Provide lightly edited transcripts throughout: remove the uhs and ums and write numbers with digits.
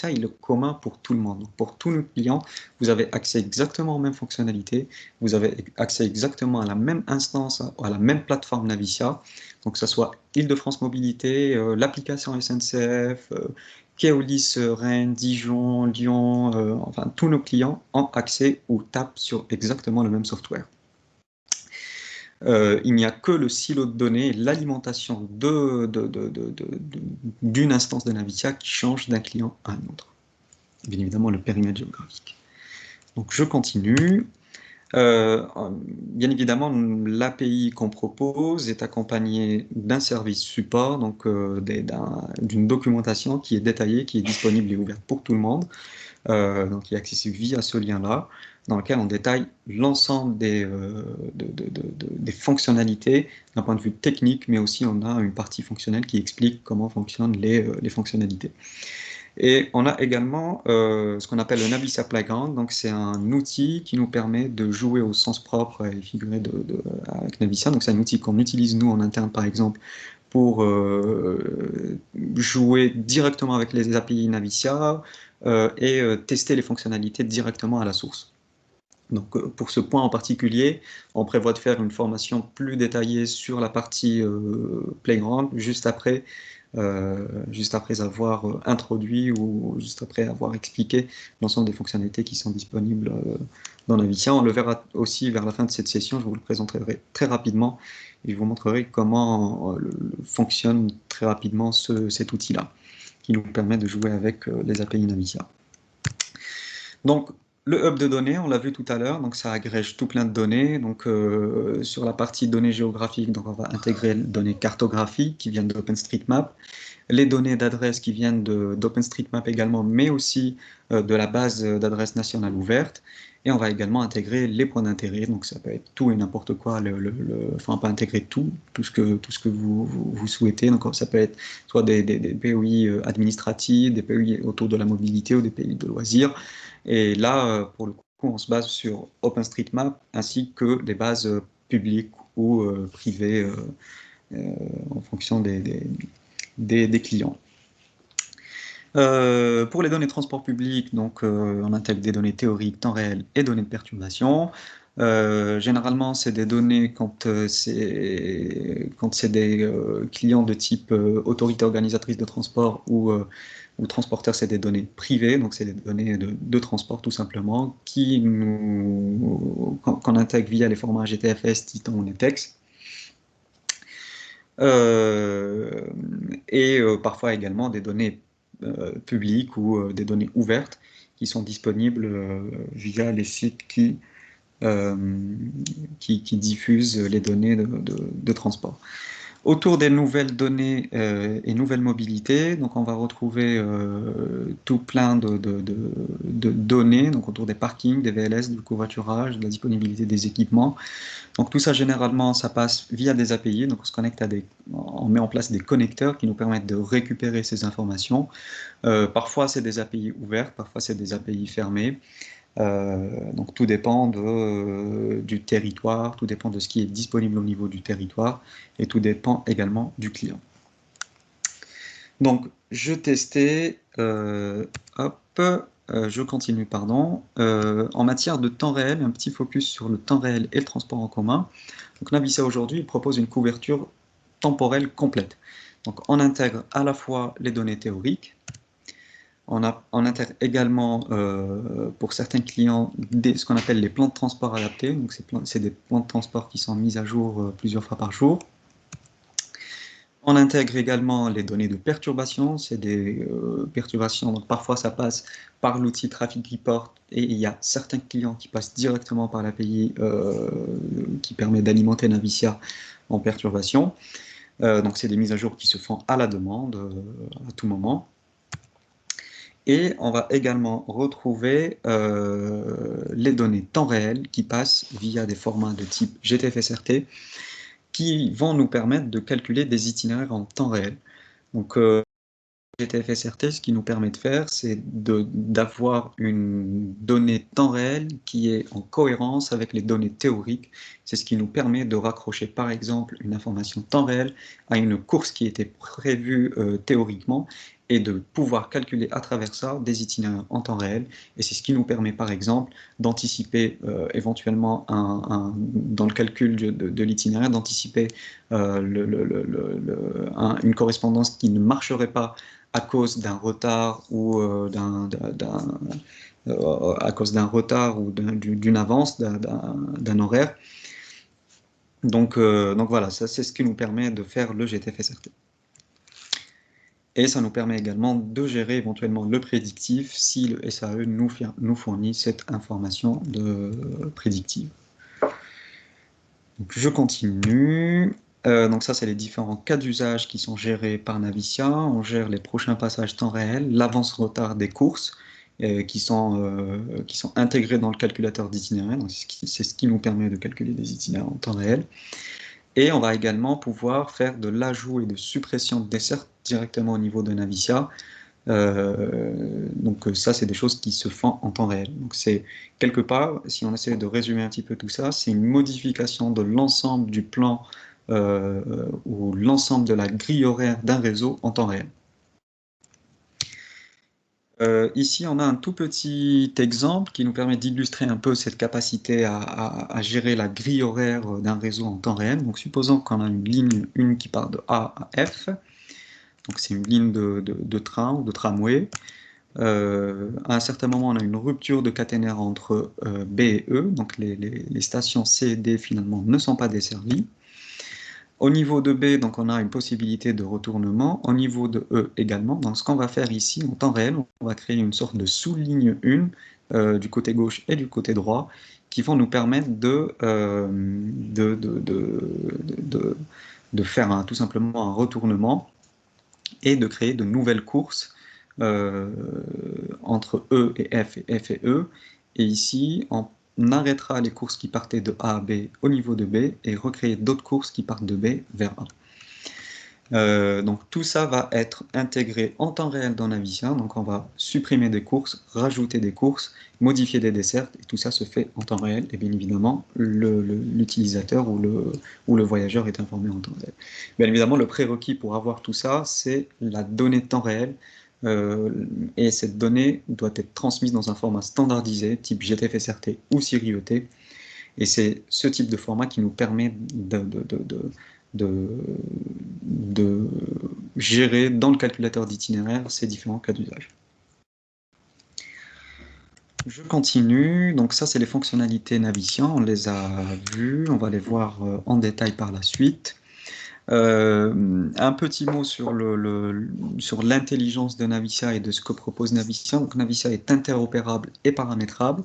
Navicia, il est commun pour tout le monde. Donc, pour tous nos clients, vous avez accès exactement aux mêmes fonctionnalités, vous avez accès exactement à la même instance, à la même plateforme Navicia, donc que ce soit Île-de-France Mobilité, l'application SNCF, Keolis, Rennes, Dijon, Lyon, enfin tous nos clients ont accès ou tapent sur exactement le même software. Il n'y a que le silo de données et l'alimentation d'une instance de Navicia qui change d'un client à un autre. Bien évidemment, le périmètre géographique. Donc, je continue. Bien évidemment, l'API qu'on propose est accompagnée d'un service support, donc d'une documentation qui est détaillée, qui est disponible et ouverte pour tout le monde. Donc, qui est accessible via ce lien-là, dans lequel on détaille l'ensemble des fonctionnalités d'un point de vue technique, mais aussi on a une partie fonctionnelle qui explique comment fonctionnent les fonctionnalités. Et on a également ce qu'on appelle le Navicia Playground, donc c'est un outil qui nous permet de jouer au sens propre et figuré avec Navicia, donc c'est un outil qu'on utilise nous en interne par exemple pour jouer directement avec les API Navicia et tester les fonctionnalités directement à la source. Donc pour ce point en particulier, on prévoit de faire une formation plus détaillée sur la partie Playground juste après avoir introduit ou juste après avoir expliqué l'ensemble des fonctionnalités qui sont disponibles dans Navicia. On le verra aussi vers la fin de cette session, je vous le présenterai très rapidement et je vous montrerai comment fonctionne très rapidement cet outil-là, qui nous permet de jouer avec les API Navicia. Donc, le hub de données, on l'a vu tout à l'heure, donc ça agrège tout plein de données. Donc, sur la partie données géographiques, donc on va intégrer les données cartographiques qui viennent d'OpenStreetMap, les données d'adresse qui viennent d'OpenStreetMap également, mais aussi de la base d'adresse nationale ouverte. Et on va également intégrer les points d'intérêt, donc ça peut être tout et n'importe quoi, enfin on peut intégrer tout ce que vous souhaitez. Donc ça peut être soit des POI administratifs, des POI autour de la mobilité ou des POI de loisirs. Et là, pour le coup, on se base sur OpenStreetMap ainsi que des bases publiques ou privées en fonction des clients. Pour les données de transport public, donc, on intègre des données théoriques, temps réel et données de perturbation. Généralement, c'est des données quand c'est des clients de type autorité organisatrice de transport ou transporteur, c'est des données privées, donc c'est des données de transport tout simplement, qu'on intègre via les formats GTFS, Titan ou NetEx. Et parfois également des données publiques ou des données ouvertes qui sont disponibles via les sites qui diffusent les données de transport. Autour des nouvelles données et nouvelles mobilités, donc on va retrouver tout plein de données, donc autour des parkings, des VLS, du covoiturage, de la disponibilité des équipements. Donc tout ça, généralement, ça passe via des API, donc on se connecte on met en place des connecteurs qui nous permettent de récupérer ces informations. Parfois, c'est des API ouvertes, parfois, c'est des API fermées. Donc tout dépend du territoire, tout dépend de ce qui est disponible au niveau du territoire et tout dépend également du client. Donc je testais, je continue, pardon. En matière de temps réel, un petit focus sur le temps réel et le transport en commun. Donc Navicia aujourd'hui propose une couverture temporelle complète. Donc on intègre à la fois les données théoriques, on intègre également pour certains clients ce qu'on appelle les plans de transport adaptés. Donc c'est des plans de transport qui sont mis à jour plusieurs fois par jour. On intègre également les données de perturbation. C'est des perturbations, donc parfois ça passe par l'outil Traffic Report et il y a certains clients qui passent directement par l'API qui permet d'alimenter Navicia en perturbation. Donc c'est des mises à jour qui se font à la demande à tout moment. Et on va également retrouver les données temps réel qui passent via des formats de type GTFS-RT qui vont nous permettre de calculer des itinéraires en temps réel. Donc GTFS-RT, ce qui nous permet de faire, c'est d'avoir une donnée temps réel qui est en cohérence avec les données théoriques. C'est ce qui nous permet de raccrocher par exemple une information temps réel à une course qui était prévue théoriquement et de pouvoir calculer à travers ça des itinéraires en temps réel. Et c'est ce qui nous permet, par exemple, d'anticiper éventuellement dans le calcul de l'itinéraire, d'anticiper une correspondance qui ne marcherait pas à cause d'un retard ou à cause d'un retard ou d'une avance d'un horaire. Donc voilà, ça c'est ce qui nous permet de faire le GTF-SRT. Et ça nous permet également de gérer éventuellement le prédictif si le SAE nous fournit cette information prédictive. Donc je continue. Donc ça, c'est les différents cas d'usage qui sont gérés par Navicia. On gère les prochains passages temps réel, l'avance-retard des courses qui sont intégrés dans le calculateur d'itinéraire. C'est ce qui nous permet de calculer des itinéraires en temps réel. Et on va également pouvoir faire de l'ajout et de suppression de dessertes directement au niveau de Navicia. Donc ça, c'est des choses qui se font en temps réel. Donc c'est quelque part, si on essaie de résumer un petit peu tout ça, c'est une modification de l'ensemble du plan ou l'ensemble de la grille horaire d'un réseau en temps réel. Ici, on a un tout petit exemple qui nous permet d'illustrer un peu cette capacité à gérer la grille horaire d'un réseau en temps réel. Donc, supposons qu'on a une ligne 1 qui part de A à F. Donc, c'est une ligne de train ou de tramway. À un certain moment, on a une rupture de caténaire entre B et E. Donc, les stations C et D, finalement, ne sont pas desservies. Au niveau de B, donc on a une possibilité de retournement. Au niveau de E également. Donc ce qu'on va faire ici, en temps réel, on va créer une sorte de sous-ligne 1 du côté gauche et du côté droit qui vont nous permettre de faire tout simplement un retournement et de créer de nouvelles courses entre E et F et F et E. Et ici, on arrêtera les courses qui partaient de A à B au niveau de B et recréer d'autres courses qui partent de B vers A. Donc tout ça va être intégré en temps réel dans Navicia. Donc on va supprimer des courses, rajouter des courses, modifier des dessertes, et tout ça se fait en temps réel. Et bien évidemment, l'utilisateur ou le voyageur est informé en temps réel. Bien évidemment, le prérequis pour avoir tout ça, c'est la donnée de temps réel. Et cette donnée doit être transmise dans un format standardisé, type GTF-SRT ou Siri-ET. Et c'est ce type de format qui nous permet de gérer dans le calculateur d'itinéraire ces différents cas d'usage. Je continue. Donc ça, c'est les fonctionnalités Navicia. On les a vues. On va les voir en détail par la suite. Un petit mot sur l'intelligence de Navicia et de ce que propose Navicia. Donc Navicia est interopérable et paramétrable.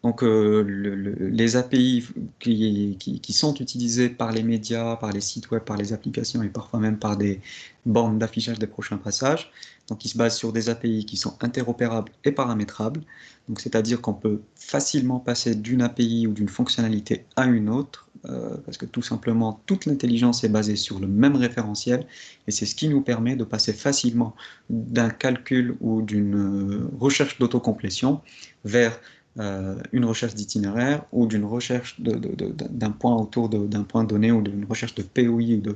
Donc les API qui sont utilisées par les médias, par les sites web, par les applications et parfois même par des bornes d'affichage des prochains passages, donc ils se basent sur des API qui sont interopérables et paramétrables. Donc c'est-à-dire qu'on peut facilement passer d'une API ou d'une fonctionnalité à une autre, parce que tout simplement toute l'intelligence est basée sur le même référentiel, et c'est ce qui nous permet de passer facilement d'un calcul ou d'une recherche d'autocomplétion vers une recherche d'itinéraire ou d'une recherche d'un point autour d'un point donné ou d'une recherche de POI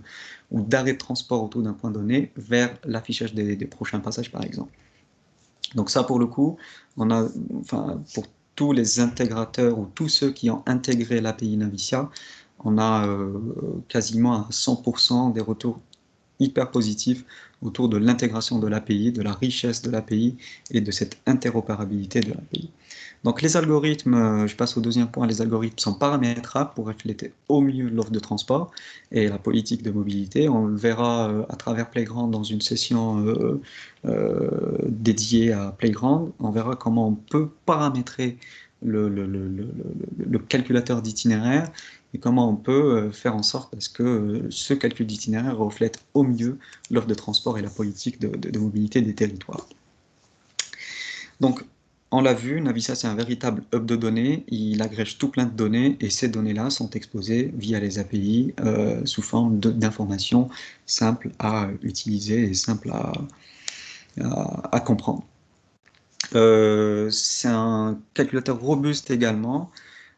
ou d'arrêt de transport autour d'un point donné vers l'affichage des prochains passages par exemple. Donc ça pour le coup, pour tous les intégrateurs ou tous ceux qui ont intégré l'API Navicia, on a quasiment à 100% des retours hyper positifs autour de l'intégration de l'API, de la richesse de l'API et de cette interopérabilité de l'API. Donc les algorithmes, je passe au deuxième point, les algorithmes sont paramétrables pour refléter au mieux l'offre de transport et la politique de mobilité. On le verra à travers Playground dans une session dédiée à Playground. On verra comment on peut paramétrer le calculateur d'itinéraire et comment on peut faire en sorte à ce que ce calcul d'itinéraire reflète au mieux l'offre de transport et la politique de mobilité des territoires. Donc, on l'a vu, Navicia c'est un véritable hub de données, il agrège tout plein de données et ces données-là sont exposées via les API sous forme d'informations simples à utiliser et simples à comprendre. C'est un calculateur robuste également.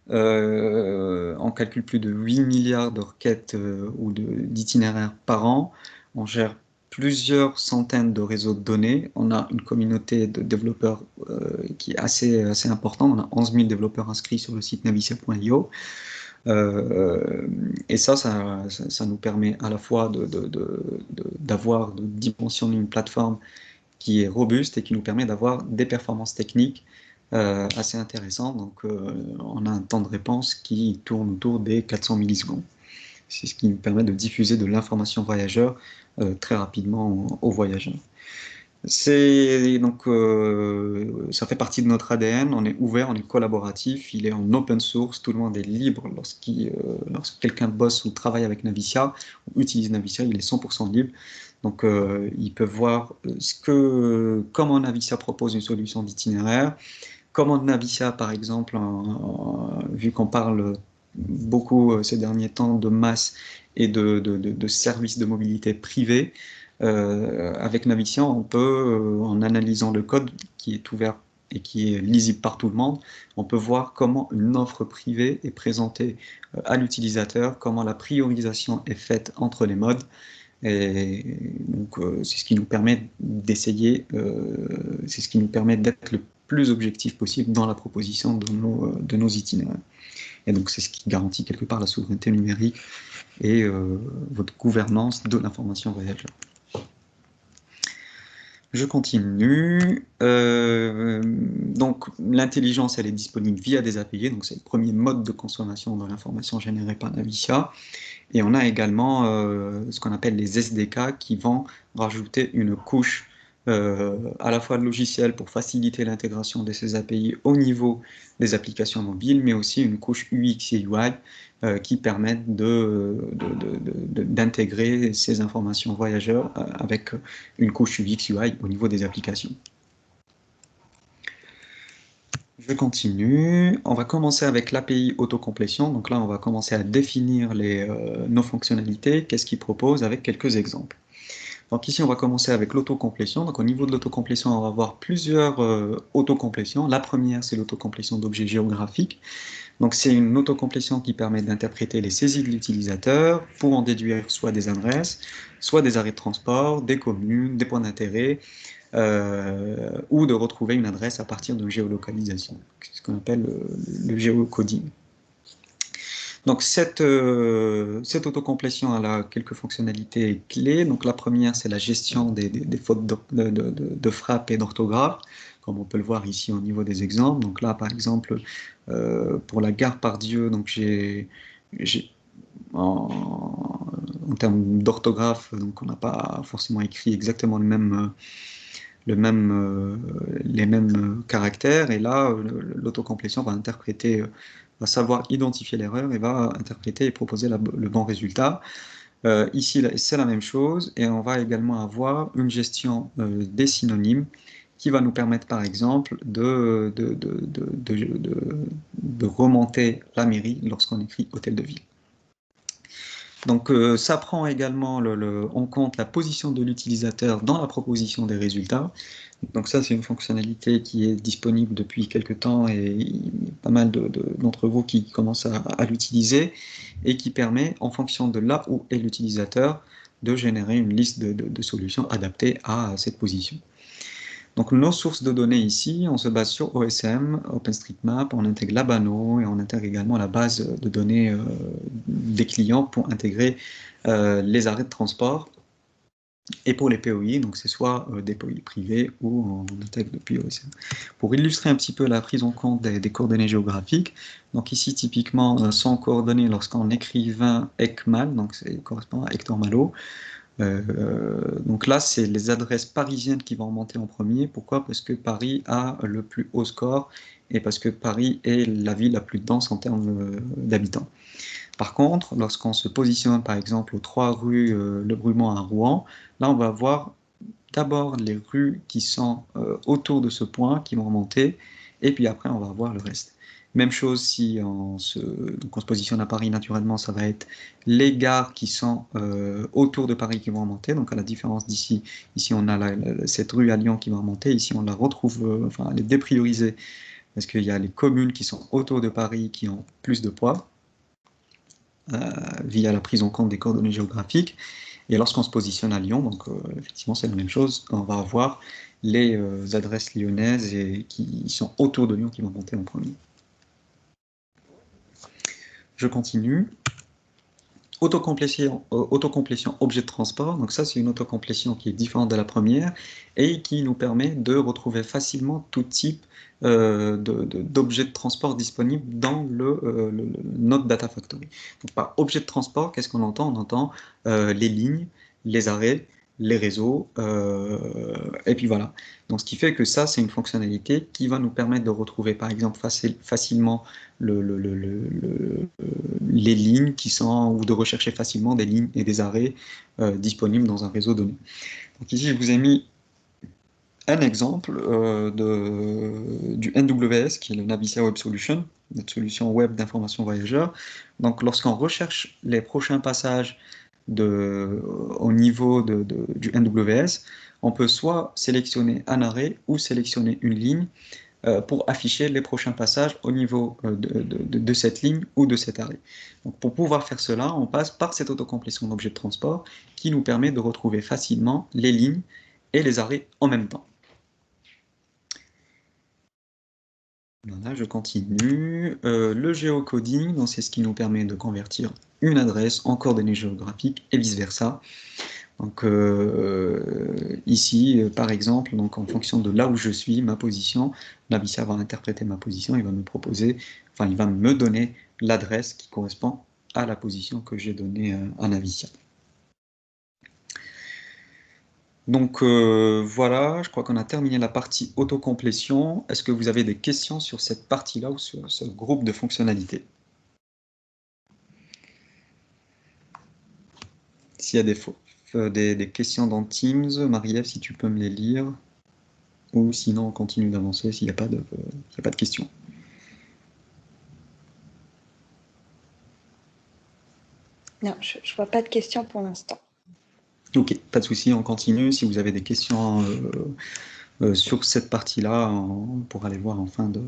On calcule plus de 8 milliards de requêtes ou d'itinéraires par an. On gère plusieurs centaines de réseaux de données. On a une communauté de développeurs qui est assez importante. On a 11 000 développeurs inscrits sur le site navicia.io. Et ça nous permet à la fois de dimensionner une plateforme qui est robuste et qui nous permet d'avoir des performances techniques assez intéressantes. Donc, on a un temps de réponse qui tourne autour des 400 millisecondes. C'est ce qui nous permet de diffuser de l'information voyageur très rapidement aux voyageurs. Donc, ça fait partie de notre ADN, on est ouvert, on est collaboratif, il est en open source, tout le monde est libre lorsque quelqu'un bosse ou travaille avec Navicia, ou utilise Navicia, il est 100% libre. Donc, ils peuvent voir comment Navicia propose une solution d'itinéraire, comment Navicia, par exemple, vu qu'on parle beaucoup ces derniers temps de masse et de services de mobilité privés, avec Navicia, on peut, en analysant le code qui est ouvert et qui est lisible par tout le monde, on peut voir comment une offre privée est présentée à l'utilisateur, comment la priorisation est faite entre les modes. Et donc, c'est ce qui nous permet d'essayer, c'est ce qui nous permet d'être le plus objectif possible dans la proposition de nos itinéraires. Et donc, c'est ce qui garantit quelque part la souveraineté numérique et votre gouvernance de l'information voyageur. Je continue. Donc, l'intelligence, elle est disponible via des API, donc c'est le premier mode de consommation de l'information générée par Navicia. Et on a également ce qu'on appelle les SDK qui vont rajouter une couche à la fois logicielle pour faciliter l'intégration de ces API au niveau des applications mobiles, mais aussi une couche UX et UI qui permettent d'intégrer ces informations voyageurs avec une couche UX UI au niveau des applications. Je continue. On va commencer avec l'API autocomplétion. Donc là, on va commencer à définir nos fonctionnalités, qu'est-ce qu'il propose avec quelques exemples. Donc ici, on va commencer avec l'autocomplétion. Donc au niveau de l'autocomplétion, on va avoir plusieurs autocomplétions. La première, c'est l'autocomplétion d'objets géographiques. Donc c'est une autocomplétion qui permet d'interpréter les saisies de l'utilisateur pour en déduire soit des adresses, soit des arrêts de transport, des communes, des points d'intérêt, ou de retrouver une adresse à partir de géolocalisation. C'est ce qu'on appelle le géocoding. Donc cette autocomplétion elle a quelques fonctionnalités clés. Donc la première, c'est la gestion des fautes de frappe et d'orthographe, comme on peut le voir ici au niveau des exemples. Donc là, par exemple, pour la gare Pardieu, donc j'ai en termes d'orthographe, donc on n'a pas forcément écrit exactement les mêmes caractères, et là, l'autocomplétion va interpréter, va savoir identifier l'erreur et va interpréter et proposer le bon résultat. Ici, c'est la même chose, et on va également avoir une gestion des synonymes qui va nous permettre, par exemple, de remonter la mairie lorsqu'on écrit hôtel de ville. Donc, ça prend également en compte la position de l'utilisateur dans la proposition des résultats. Donc ça, c'est une fonctionnalité qui est disponible depuis quelques temps et il y a pas mal d'entre vous qui commencent à l'utiliser et qui permet, en fonction de là où est l'utilisateur, de générer une liste de solutions adaptées à cette position. Donc nos sources de données ici, on se base sur OSM, OpenStreetMap, on intègre Labano et on intègre également la base de données des clients pour intégrer les arrêts de transport. Et pour les POI, donc c'est soit des POI privés ou on intègre depuis OSM. Pour illustrer un petit peu la prise en compte des coordonnées géographiques, donc ici typiquement sont coordonnées lorsqu'en écrivain ECMAL, donc ça correspond à Hector Malo. Donc là, c'est les adresses parisiennes qui vont remonter en premier. Pourquoi? Parce que Paris a le plus haut score et parce que Paris est la ville la plus dense en termes d'habitants. Par contre, lorsqu'on se positionne par exemple aux 3 rues Le Brumont à Rouen, là on va avoir d'abord les rues qui sont autour de ce point qui vont remonter, et puis après on va avoir le reste. Même chose si on se positionne à Paris, naturellement ça va être les gares qui sont autour de Paris qui vont remonter, donc à la différence d'ici, ici on a cette rue à Lyon qui va remonter, ici on la retrouve, enfin elle est dépriorisée, parce qu'il y a les communes qui sont autour de Paris qui ont plus de poids, via la prise en compte des coordonnées géographiques. Et lorsqu'on se positionne à Lyon, donc effectivement c'est la même chose, on va avoir les adresses lyonnaises et qui sont autour de Lyon qui vont monter en premier. Je continue. Autocomplétion objet de transport, donc ça c'est une autocomplétion qui est différente de la première et qui nous permet de retrouver facilement tout type d'objet de transport disponible dans notre Data Factory. Donc par objet de transport, qu'est-ce qu'on entend? On entend les lignes, les arrêts, les réseaux, et puis voilà. Donc ce qui fait que ça c'est une fonctionnalité qui va nous permettre de retrouver par exemple facilement les lignes qui sont, ou de rechercher facilement des lignes et des arrêts disponibles dans un réseau donné. Donc ici, je vous ai mis un exemple du NWS, qui est le Navicia Web Solution, notre solution web d'information voyageurs. Donc lorsqu'on recherche les prochains passages au niveau du NWS, on peut soit sélectionner un arrêt ou sélectionner une ligne pour afficher les prochains passages au niveau de cette ligne ou de cet arrêt. Donc pour pouvoir faire cela, on passe par cette autocomplétion d'objets de transport qui nous permet de retrouver facilement les lignes et les arrêts en même temps. Voilà, je continue. Le géocoding, c'est ce qui nous permet de convertir une adresse en coordonnées géographiques et vice-versa. Donc ici, par exemple, donc en fonction de là où je suis, ma position, Navicia va interpréter ma position, il va me proposer, enfin il va me donner l'adresse qui correspond à la position que j'ai donnée à Navicia. Donc voilà, je crois qu'on a terminé la partie autocomplétion. Est-ce que vous avez des questions sur cette partie-là ou sur ce groupe de fonctionnalités? S'il y a des questions dans Teams, Marie-Ève, si tu peux me les lire. Ou sinon on continue d'avancer s'il n'y a pas de questions. Non, je ne vois pas de questions pour l'instant. Ok, pas de souci, on continue. Si vous avez des questions sur cette partie-là, on pourra les voir en fin de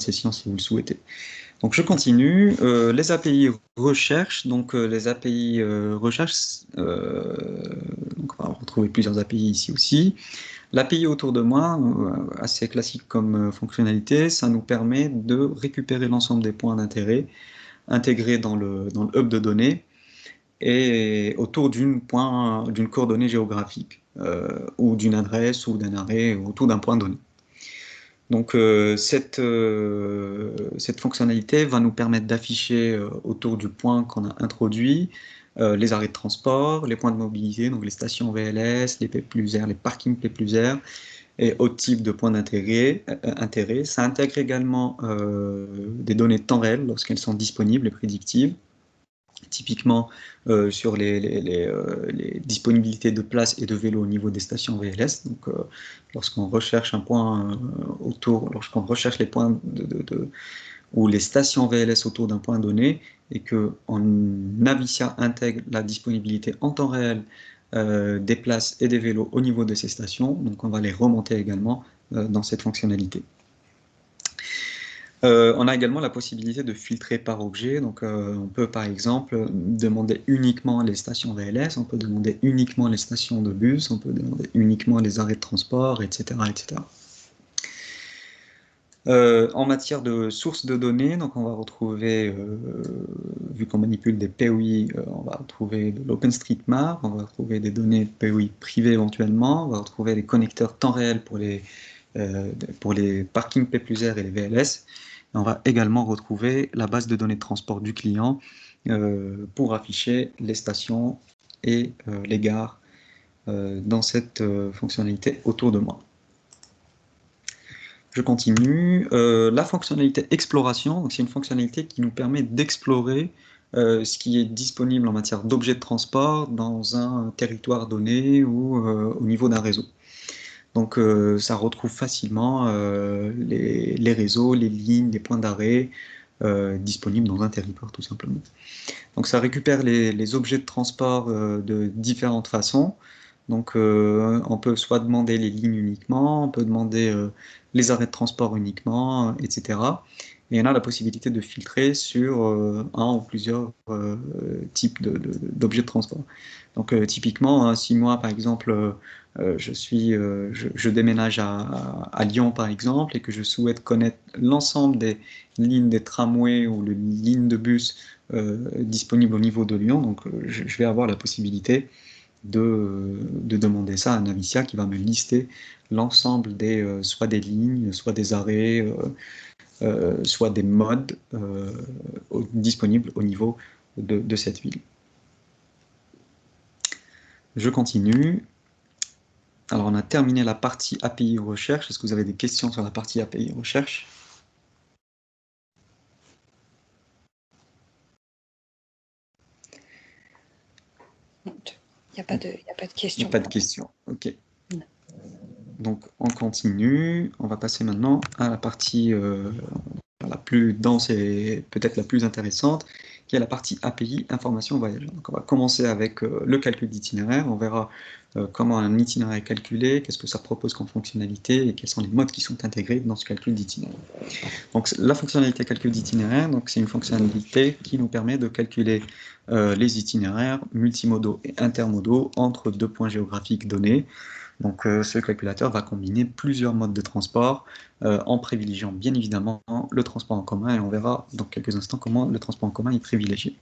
session si vous le souhaitez. Donc je continue. Les API recherche. Donc les API recherche, donc on va retrouver plusieurs API ici aussi. L'API autour de moi, assez classique comme fonctionnalité, ça nous permet de récupérer l'ensemble des points d'intérêt intégrés dans le hub de données et autour d'une coordonnée géographique ou d'une adresse ou d'un arrêt autour d'un point donné. Donc cette fonctionnalité va nous permettre d'afficher autour du point qu'on a introduit les arrêts de transport, les points de mobilité, donc les stations VLS, les P+R, les parkings P+R, et autres types de points d'intérêt. Ça intègre également des données de temps réel lorsqu'elles sont disponibles et prédictives. Typiquement sur les disponibilités de places et de vélos au niveau des stations VLS. Donc, lorsqu'on recherche un point lorsqu'on recherche les points ou les stations VLS autour d'un point donné, et que Navicia intègre la disponibilité en temps réel des places et des vélos au niveau de ces stations, donc on va les remonter également dans cette fonctionnalité. On a également la possibilité de filtrer par objet, donc on peut par exemple demander uniquement les stations VLS, on peut demander uniquement les stations de bus, on peut demander uniquement les arrêts de transport, etc. etc. En matière de sources de données, donc on va retrouver, vu qu'on manipule des POI, on va retrouver de l'OpenStreetMap, on va retrouver des données POI privées éventuellement, on va retrouver des connecteurs temps réel pour les parkings P+R et les VLS. On va également retrouver la base de données de transport du client pour afficher les stations et les gares dans cette fonctionnalité autour de moi. Je continue. La fonctionnalité exploration, c'est une fonctionnalité qui nous permet d'explorer ce qui est disponible en matière d'objets de transport dans un territoire donné ou au niveau d'un réseau. Donc ça retrouve facilement les réseaux, les lignes, les points d'arrêt disponibles dans un territoire tout simplement. Donc ça récupère les objets de transport de différentes façons. Donc on peut soit demander les lignes uniquement, on peut demander les arrêts de transport uniquement, etc. et on a la possibilité de filtrer sur un ou plusieurs types d'objets de transport. Donc typiquement, si moi par exemple je déménage à Lyon par exemple et que je souhaite connaître l'ensemble des lignes des tramways ou les lignes de bus disponibles au niveau de Lyon, donc je vais avoir la possibilité de demander ça à un Navicia qui va me lister l'ensemble des soit des lignes, soit des arrêts, soit des modes disponibles au niveau de cette ville. Je continue. Alors, on a terminé la partie API recherche. Est-ce que vous avez des questions sur la partie API recherche? Il n'y a pas de questions. Il n'y a pas de questions. OK. Non. Donc, on continue. On va passer maintenant à la partie la plus dense et peut-être la plus intéressante, qui est la partie API, information voyageur. Donc on va commencer avec le calcul d'itinéraire, on verra comment un itinéraire est calculé, qu'est-ce que ça propose comme fonctionnalité et quels sont les modes qui sont intégrés dans ce calcul d'itinéraire. Donc la fonctionnalité calcul d'itinéraire, c'est une fonctionnalité qui nous permet de calculer les itinéraires multimodaux et intermodaux entre deux points géographiques donnés. Donc ce calculateur va combiner plusieurs modes de transport en privilégiant bien évidemment le transport en commun, et on verra dans quelques instants comment le transport en commun est privilégié.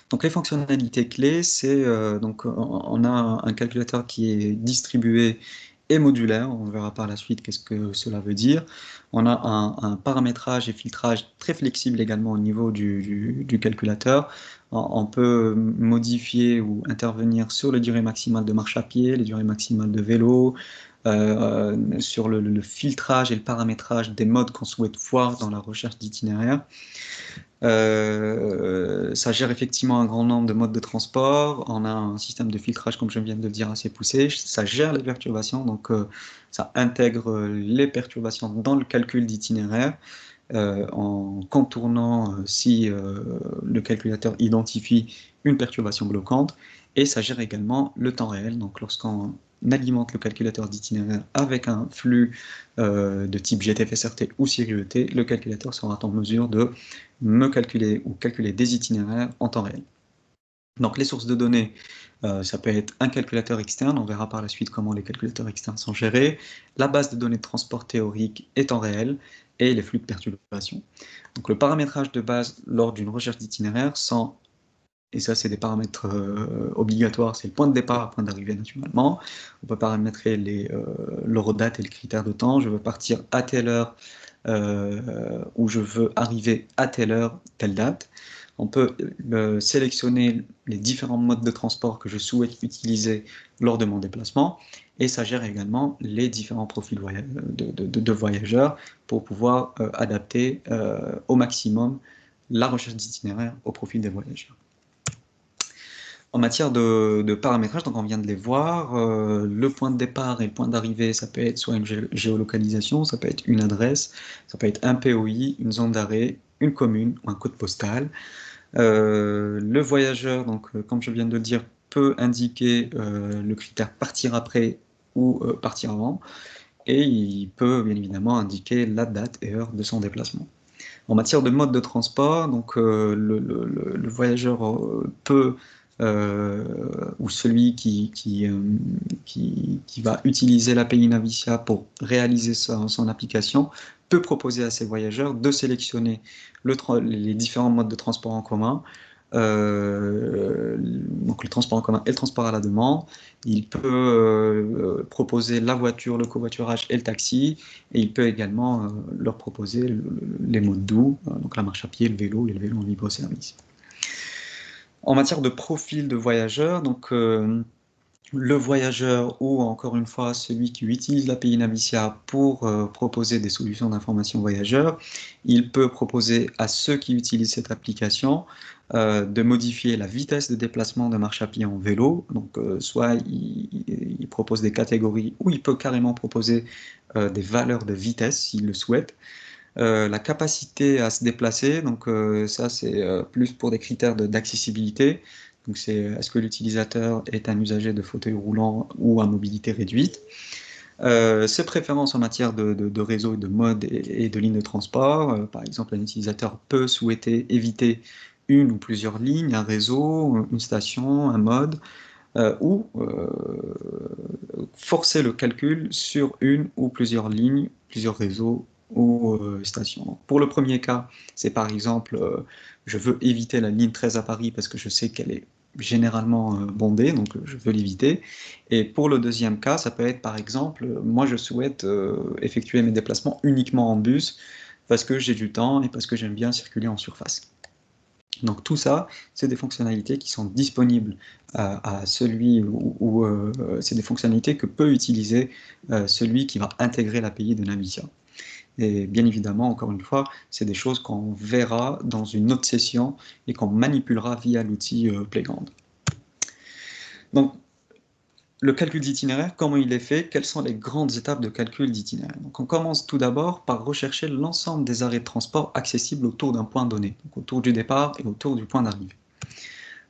Donc les fonctionnalités clés, c'est donc on a un calculateur qui est distribué et modulaire, on verra par la suite qu'est-ce que cela veut dire. On a un paramétrage et filtrage très flexible également au niveau du calculateur. On peut modifier ou intervenir sur les durées maximales de marche à pied, les durées maximales de vélo, sur le filtrage et le paramétrage des modes qu'on souhaite voir dans la recherche d'itinéraire. Ça gère effectivement un grand nombre de modes de transport. On a un système de filtrage, comme je viens de le dire, assez poussé. Ça gère les perturbations, donc ça intègre les perturbations dans le calcul d'itinéraire en contournant si le calculateur identifie une perturbation bloquante. Et ça gère également le temps réel. Donc lorsqu'on alimente le calculateur d'itinéraire avec un flux de type GTFSRT ou SiriET, le calculateur sera en mesure de me calculer ou calculer des itinéraires en temps réel. Donc les sources de données, ça peut être un calculateur externe, on verra par la suite comment les calculateurs externes sont gérés, la base de données de transport théorique est temps réel, et les flux de perturbation. Donc le paramétrage de base lors d'une recherche d'itinéraire sans, et ça c'est des paramètres obligatoires, c'est le point de départ, le point d'arrivée naturellement. On peut paramétrer l'eurodate et le critère de temps. Je veux partir à telle heure ou je veux arriver à telle heure, telle date. On peut sélectionner les différents modes de transport que je souhaite utiliser lors de mon déplacement, et ça gère également les différents profils de voyageurs pour pouvoir adapter au maximum la recherche d'itinéraire au profil des voyageurs. En matière de paramétrage, donc on vient de les voir, le point de départ et le point d'arrivée, ça peut être soit une géolocalisation, ça peut être une adresse, ça peut être un POI, une zone d'arrêt, une commune ou un code postal. Le voyageur, donc, comme je viens de le dire, peut indiquer le critère partir après ou partir avant, et il peut bien évidemment indiquer la date et heure de son déplacement. En matière de mode de transport, donc, le voyageur peut, ou celui qui va utiliser l'API Navicia pour réaliser son application, peut proposer à ses voyageurs de sélectionner les différents modes de transport en commun, donc le transport en commun et le transport à la demande. Il peut proposer la voiture, le covoiturage et le taxi, et il peut également leur proposer les modes doux, donc la marche à pied, le vélo et le vélo en libre-service. En matière de profil de voyageur, donc le voyageur ou encore une fois celui qui utilise l'API Navicia pour proposer des solutions d'information voyageur, il peut proposer à ceux qui utilisent cette application de modifier la vitesse de déplacement de marche à pied en vélo. Donc soit il propose des catégories, ou il peut carrément proposer des valeurs de vitesse s'il le souhaite. La capacité à se déplacer, donc ça c'est plus pour des critères d'accessibilité. Donc c'est est-ce que l'utilisateur est un usager de fauteuil roulant ou à mobilité réduite. Ses préférences en matière de réseau, de mode et de lignes de transport. Par exemple, un utilisateur peut souhaiter éviter une ou plusieurs lignes, un réseau, une station, un mode, ou forcer le calcul sur une ou plusieurs lignes, plusieurs réseaux ou stations. Donc, pour le premier cas, c'est par exemple, je veux éviter la ligne 13 à Paris parce que je sais qu'elle est généralement bondée, donc je veux l'éviter. Et pour le deuxième cas, ça peut être par exemple, moi je souhaite effectuer mes déplacements uniquement en bus parce que j'ai du temps et parce que j'aime bien circuler en surface. Donc tout ça, c'est des fonctionnalités qui sont disponibles à celui ou c'est des fonctionnalités que peut utiliser celui qui va intégrer l'API de Navisia. Et bien évidemment, encore une fois, c'est des choses qu'on verra dans une autre session et qu'on manipulera via l'outil Playground. Donc, le calcul d'itinéraire, comment il est fait? Quelles sont les grandes étapes de calcul d'itinéraire? Donc, on commence tout d'abord par rechercher l'ensemble des arrêts de transport accessibles autour d'un point donné, donc autour du départ et autour du point d'arrivée.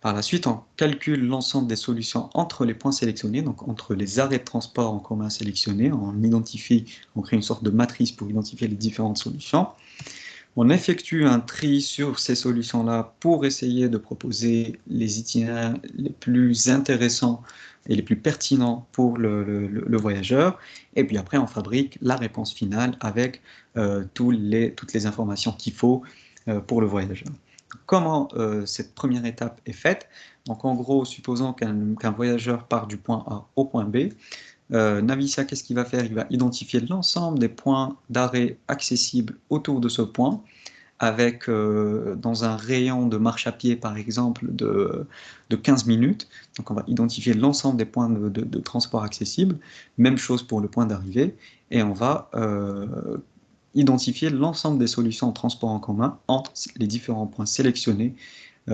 Par la suite, on calcule l'ensemble des solutions entre les points sélectionnés, donc entre les arrêts de transport en commun sélectionnés. On crée une sorte de matrice pour identifier les différentes solutions. On effectue un tri sur ces solutions-là pour essayer de proposer les itinéraires les plus intéressants et les plus pertinents pour le voyageur. Et puis après, on fabrique la réponse finale avec toutes les informations qu'il faut pour le voyageur. Comment cette première étape est faite? Donc en gros, supposons qu'un voyageur part du point A au point B, Navicia, qu'est-ce qu'il va faire? Il va identifier l'ensemble des points d'arrêt accessibles autour de ce point, avec dans un rayon de marche à pied, par exemple, de 15 minutes. Donc on va identifier l'ensemble des points de transport accessibles. Même chose pour le point d'arrivée. Et on va identifier l'ensemble des solutions de transport en commun entre les différents points sélectionnés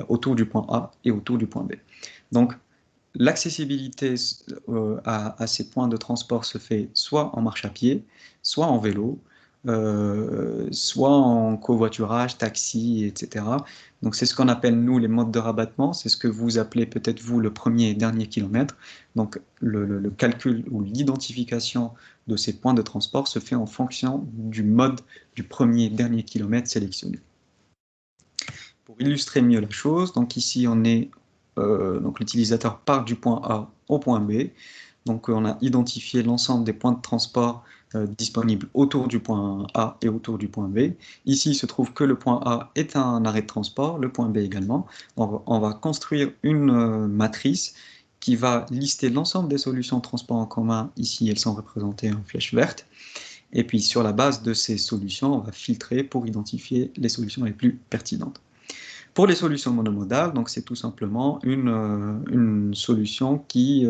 autour du point A et autour du point B. Donc, l'accessibilité à ces points de transport se fait soit en marche à pied, soit en vélo, soit en covoiturage, taxi, etc. Donc c'est ce qu'on appelle nous les modes de rabattement, c'est ce que vous appelez peut-être vous le premier et dernier kilomètre. Donc le calcul ou l'identification de ces points de transport se fait en fonction du mode du premier et dernier kilomètre sélectionné. Pour illustrer mieux la chose, donc ici on est donc l'utilisateur part du point A au point B. Donc on a identifié l'ensemble des points de transport disponibles autour du point A et autour du point B. Ici, il se trouve que le point A est un arrêt de transport, le point B également. On va construire une matrice qui va lister l'ensemble des solutions de transport en commun. Ici, elles sont représentées en flèche verte. Et puis sur la base de ces solutions, on va filtrer pour identifier les solutions les plus pertinentes. Pour les solutions monomodales, donc c'est tout simplement une solution qui,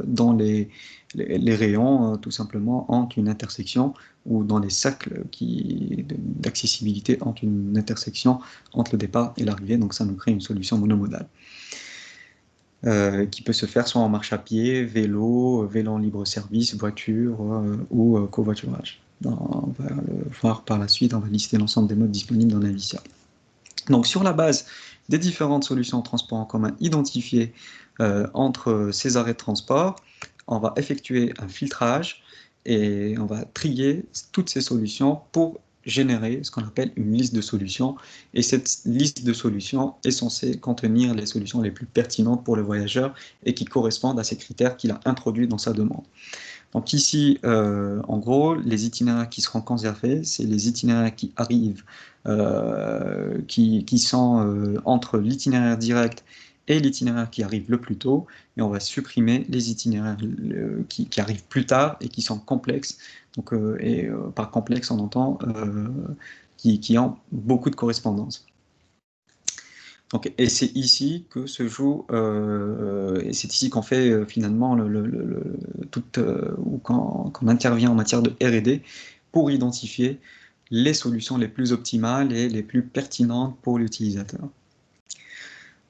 dans les rayons, tout simplement, entre une intersection ou dans les cercles d'accessibilité entre une intersection entre le départ et l'arrivée. Donc ça nous crée une solution monomodale. Qui peut se faire soit en marche à pied, vélo, vélo en libre-service, voiture ou covoiturage. On va le voir par la suite, on va lister l'ensemble des modes disponibles dans Navicia. Donc sur la base des différentes solutions de transport en commun identifiées entre ces arrêts de transport, on va effectuer un filtrage et on va trier toutes ces solutions pour générer ce qu'on appelle une liste de solutions. Et cette liste de solutions est censée contenir les solutions les plus pertinentes pour le voyageur et qui correspondent à ces critères qu'il a introduits dans sa demande. Donc ici, en gros, les itinéraires qui seront conservés, c'est les itinéraires qui arrivent, qui sont entre l'itinéraire direct et l'itinéraire qui arrive le plus tôt, et on va supprimer les itinéraires qui arrivent plus tard et qui sont complexes. Donc, par complexe, on entend qui ont beaucoup de correspondances. Donc, et c'est ici que se joue, et c'est ici qu'on fait finalement ou qu'on intervient en matière de R&D pour identifier les solutions les plus optimales et les plus pertinentes pour l'utilisateur.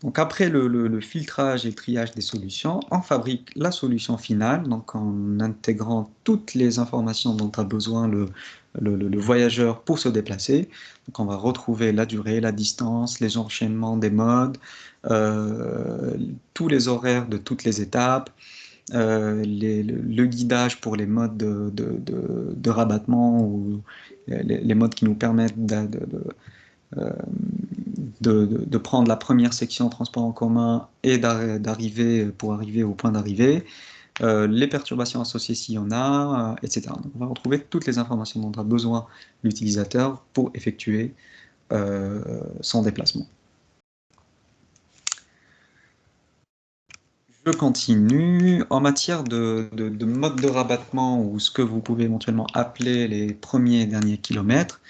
Donc après le filtrage et le triage des solutions, on fabrique la solution finale, donc en intégrant toutes les informations dont a besoin le voyageur pour se déplacer. Donc on va retrouver la durée, la distance, les enchaînements des modes, tous les horaires de toutes les étapes, le guidage pour les modes de rabattement ou les modes qui nous permettent de prendre la première section transport en commun et d'arriver pour arriver au point d'arrivée, les perturbations associées s'il y en a, etc. Donc on va retrouver toutes les informations dont a besoin l'utilisateur pour effectuer son déplacement. Je continue. En matière de mode de rabattement ou ce que vous pouvez éventuellement appeler les premiers et derniers kilomètres,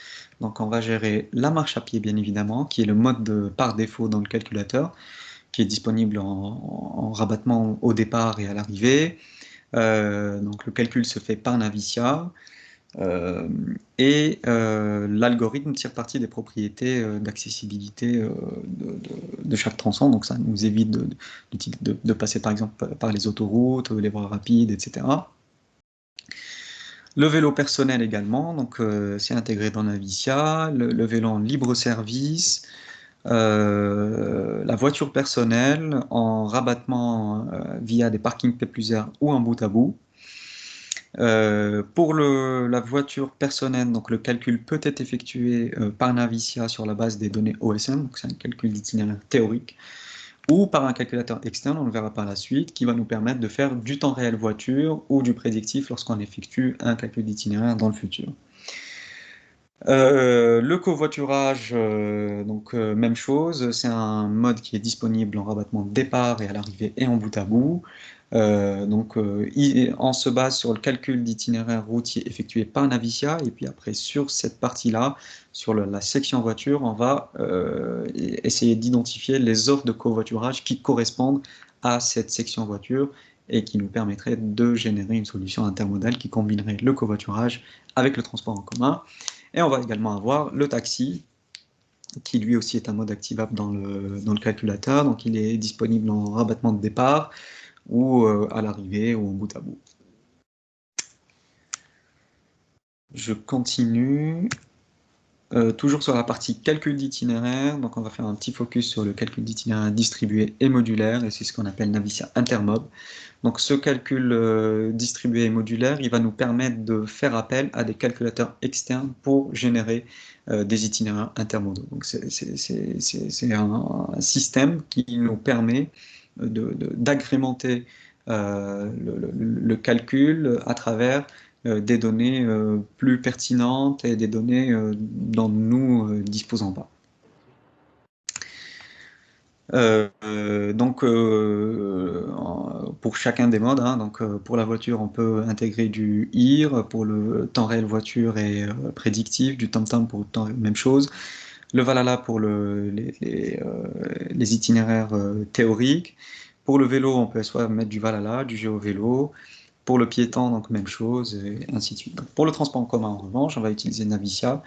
donc on va gérer la marche à pied bien évidemment, qui est le mode par défaut dans le calculateur, qui est disponible en rabattement au départ et à l'arrivée. Donc le calcul se fait par Navicia. L'algorithme tire parti des propriétés d'accessibilité de chaque tronçon, donc ça nous évite de passer par exemple par les autoroutes, les voies rapides, etc. Le vélo personnel également, donc c'est intégré dans Navicia, le vélo en libre service, la voiture personnelle en rabattement via des parkings P+R ou en bout à bout. Pour la voiture personnelle, donc le calcul peut être effectué par Navicia sur la base des données OSM, donc c'est un calcul d'itinéraire théorique, ou par un calculateur externe, on le verra par la suite, qui va nous permettre de faire du temps réel voiture ou du prédictif lorsqu'on effectue un calcul d'itinéraire dans le futur. Le covoiturage, donc même chose, c'est un mode qui est disponible en rabattement de départ et à l'arrivée et en bout à bout. On se base sur le calcul d'itinéraire routier effectué par Navicia, et puis après sur cette partie-là, sur la section voiture, on va essayer d'identifier les offres de covoiturage qui correspondent à cette section voiture et qui nous permettraient de générer une solution intermodale qui combinerait le covoiturage avec le transport en commun. Et on va également avoir le taxi, qui lui aussi est un mode activable dans le calculateur. Donc il est disponible en rabattement de départ, ou à l'arrivée, ou en bout à bout. Je continue. Toujours sur la partie calcul d'itinéraire, donc on va faire un petit focus sur le calcul d'itinéraire distribué et modulaire, et c'est ce qu'on appelle Navicia Intermob. Donc ce calcul distribué et modulaire, il va nous permettre de faire appel à des calculateurs externes pour générer des itinéraires intermodaux. Donc c'est un système qui nous permet d'agrémenter le calcul à travers des données plus pertinentes et des données dont nous ne disposons pas. Pour chacun des modes, hein, pour la voiture, on peut intégrer du IR, pour le temps réel voiture et prédictif, du TomTom pour le temps, même chose. Le Valhalla pour les itinéraires théoriques. Pour le vélo, on peut soit mettre du Valhalla, du GeoVélo. Pour le piéton, donc même chose, et ainsi de suite. Donc, pour le transport en commun, en revanche, on va utiliser Navicia,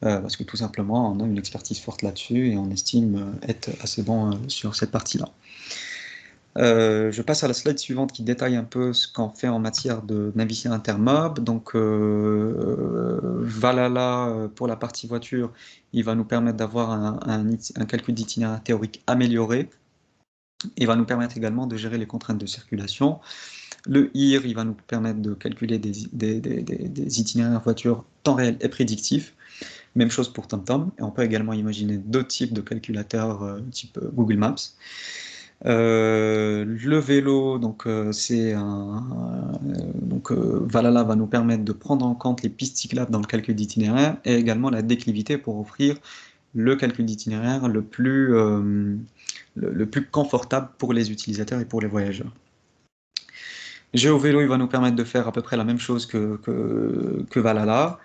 parce que tout simplement, on a une expertise forte là-dessus et on estime être assez bon sur cette partie-là. Je passe à la slide suivante qui détaille un peu ce qu'on fait en matière de Navicia Intermob. Donc, Valhalla, pour la partie voiture, il va nous permettre d'avoir un calcul d'itinéraire théorique amélioré. Il va nous permettre également de gérer les contraintes de circulation. Le IR, il va nous permettre de calculer des itinéraires voiture temps réel et prédictif. Même chose pour TomTom. Et on peut également imaginer d'autres types de calculateurs type Google Maps. Le vélo, Valhalla va nous permettre de prendre en compte les pistes cyclables dans le calcul d'itinéraire et également la déclivité pour offrir le calcul d'itinéraire le plus confortable pour les utilisateurs et pour les voyageurs. GeoVélo, il va nous permettre de faire à peu près la même chose que Valhalla.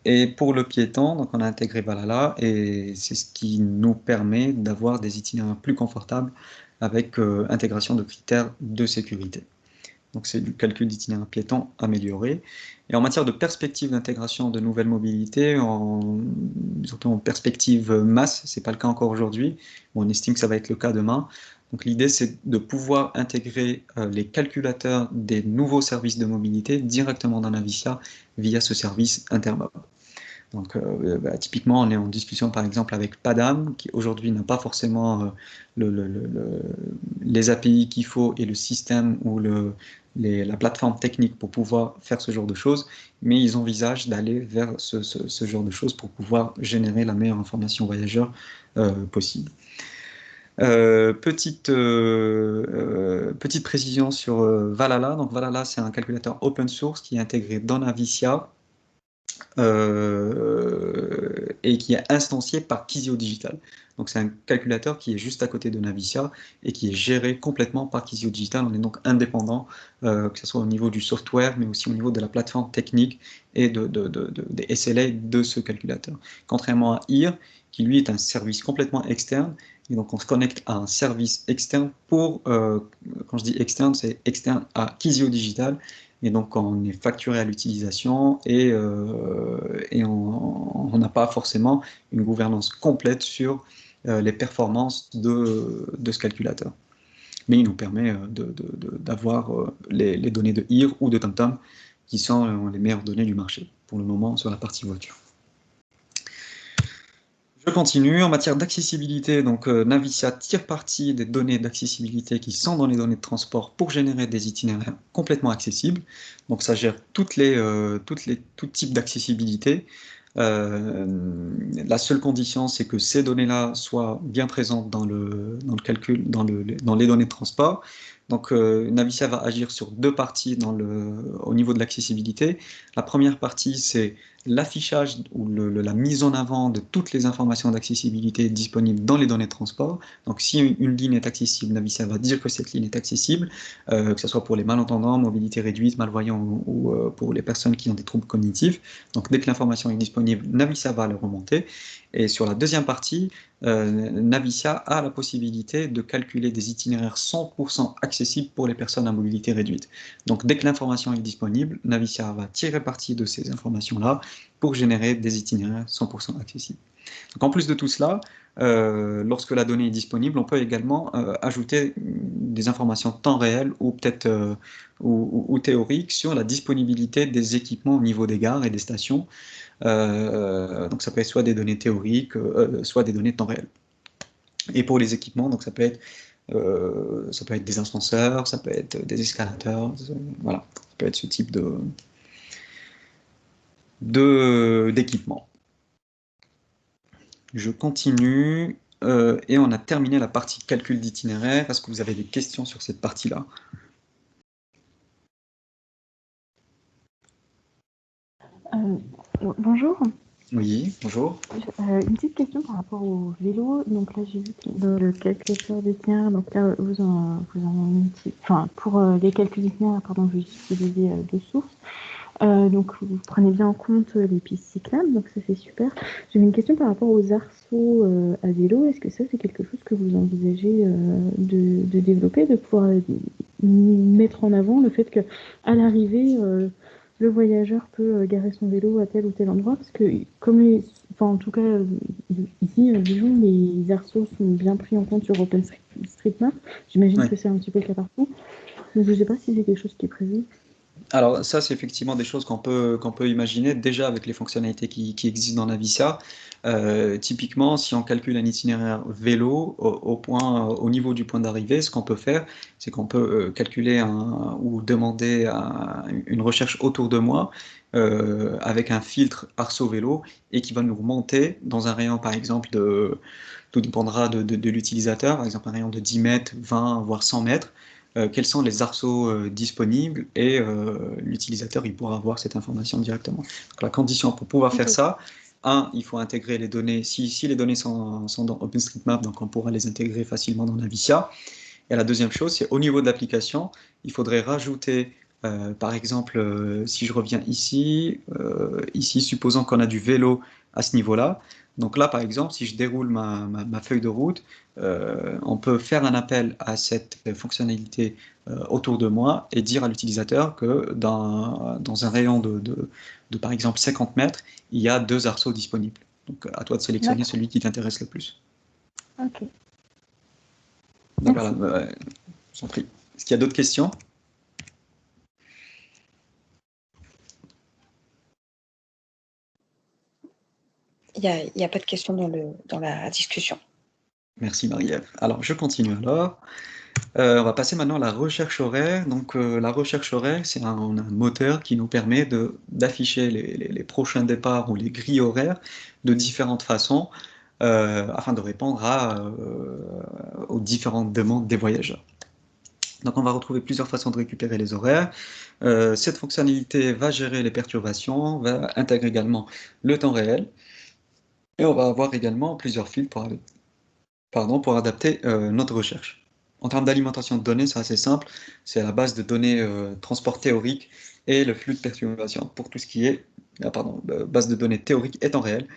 Et pour le piéton, donc on a intégré Valhalla et c'est ce qui nous permet d'avoir des itinéraires plus confortables avec intégration de critères de sécurité. Donc c'est du calcul d'itinéraire piéton amélioré. Et en matière de perspective d'intégration de nouvelles mobilités, surtout en perspective masse, c'est pas le cas encore aujourd'hui, on estime que ça va être le cas demain. Donc l'idée c'est de pouvoir intégrer les calculateurs des nouveaux services de mobilité directement dans Navicia via ce service Intermob. Donc, typiquement, on est en discussion par exemple avec Padam, qui aujourd'hui n'a pas forcément les API qu'il faut et le système ou la plateforme technique pour pouvoir faire ce genre de choses, mais ils envisagent d'aller vers ce genre de choses pour pouvoir générer la meilleure information voyageur possible. Petite précision sur Valhalla. Donc Valhalla, c'est un calculateur open source qui est intégré dans Navicia et qui est instancié par Kizio Digital. Donc c'est un calculateur qui est juste à côté de Navicia et qui est géré complètement par Kizio Digital. On est donc indépendant, que ce soit au niveau du software, mais aussi au niveau de la plateforme technique et des SLA de ce calculateur. Contrairement à IR, qui lui est un service complètement externe, et donc on se connecte à un service externe pour, quand je dis externe, c'est externe à Kizio Digital, et donc on est facturé à l'utilisation et on n'a pas forcément une gouvernance complète sur les performances de ce calculateur. Mais il nous permet d'avoir les données de IR ou de TomTom qui sont les meilleures données du marché pour le moment sur la partie voiture. Je continue. En matière d'accessibilité, donc Navicia tire parti des données d'accessibilité qui sont dans les données de transport pour générer des itinéraires complètement accessibles. Donc ça gère tout type d'accessibilité. La seule condition, c'est que ces données-là soient bien présentes dans le calcul, dans les données de transport. Donc Navicia va agir sur deux parties au niveau de l'accessibilité. La première partie, c'est l'affichage ou la mise en avant de toutes les informations d'accessibilité disponibles dans les données de transport. Donc si une ligne est accessible, Navicia va dire que cette ligne est accessible, que ce soit pour les malentendants, mobilité réduite, malvoyants ou pour les personnes qui ont des troubles cognitifs. Donc dès que l'information est disponible, Navicia va le remonter. Et sur la deuxième partie, Navicia a la possibilité de calculer des itinéraires 100% accessibles pour les personnes à mobilité réduite. Donc dès que l'information est disponible, Navicia va tirer parti de ces informations-là pour générer des itinéraires 100% accessibles. Donc en plus de tout cela, lorsque la donnée est disponible, on peut également ajouter des informations temps réel ou peut-être ou théoriques sur la disponibilité des équipements au niveau des gares et des stations. Donc ça peut être soit des données théoriques, soit des données de temps réel. Et pour les équipements, donc ça peut être des ascenseurs, ça peut être des escalators, voilà, ça peut être ce type d'équipement. Je continue et on a terminé la partie calcul d'itinéraire. Est-ce que vous avez des questions sur cette partie-là? Bonjour. Oui, bonjour. Une petite question par rapport au vélo. Donc là, j'ai vu que dans le calculateur d'itinéraire, donc là, vous en enfin, pour les calculs d'itinéraire, pardon, vous utilisez deux sources. Donc vous prenez bien en compte les pistes cyclables, donc ça c'est super. J'avais une question par rapport aux arceaux à vélo. Est-ce que ça c'est quelque chose que vous envisagez de développer, de pouvoir mettre en avant le fait que à l'arrivée le voyageur peut garer son vélo à tel ou tel endroit, parce que comme enfin en tout cas ici à Dijon, les arceaux sont bien pris en compte sur OpenStreetMap. J'imagine Ouais. que c'est un petit peu le cas partout. Donc je ne sais pas si c'est quelque chose qui est prévu. Alors ça, c'est effectivement des choses qu'on peut imaginer déjà avec les fonctionnalités qui existent dans Navicia. Typiquement, si on calcule un itinéraire vélo au niveau du point d'arrivée, ce qu'on peut faire, c'est qu'on peut calculer ou demander une recherche autour de moi avec un filtre arceau vélo et qui va nous remonter dans un rayon, par exemple, tout dépendra de l'utilisateur, par exemple un rayon de 10 mètres, 20, voire 100 mètres. Quels sont les arceaux disponibles et l'utilisateur il pourra avoir cette information directement. Donc, la condition pour pouvoir faire ça, il faut intégrer les données, si les données sont dans OpenStreetMap, donc on pourra les intégrer facilement dans Navicia. Et la deuxième chose, c'est au niveau de l'application, il faudrait rajouter, par exemple, si je reviens ici, supposons qu'on a du vélo à ce niveau-là. Donc là, par exemple, si je déroule ma feuille de route, on peut faire un appel à cette fonctionnalité autour de moi et dire à l'utilisateur que dans un rayon par exemple 50 mètres, il y a 2 arceaux disponibles. Donc à toi de sélectionner celui qui t'intéresse le plus. Ok. Donc voilà, je t'en prie. Est-ce qu'il y a d'autres questions? Il y a pas de questions dans la discussion. Merci Marie-Ève. Alors, je continue alors. On va passer maintenant à la recherche horaire. Donc, la recherche horaire, on a un moteur qui nous permet d'afficher les prochains départs ou les grilles horaires de différentes façons afin de répondre aux différentes demandes des voyageurs. Donc, on va retrouver plusieurs façons de récupérer les horaires. Cette fonctionnalité va gérer les perturbations, va intégrer également le temps réel. Et on va avoir également plusieurs filtres pour adapter notre recherche. En termes d'alimentation de données, c'est assez simple. C'est la base de données transport théorique et le flux de perturbations pour tout ce qui est base de données théorique et temps réel.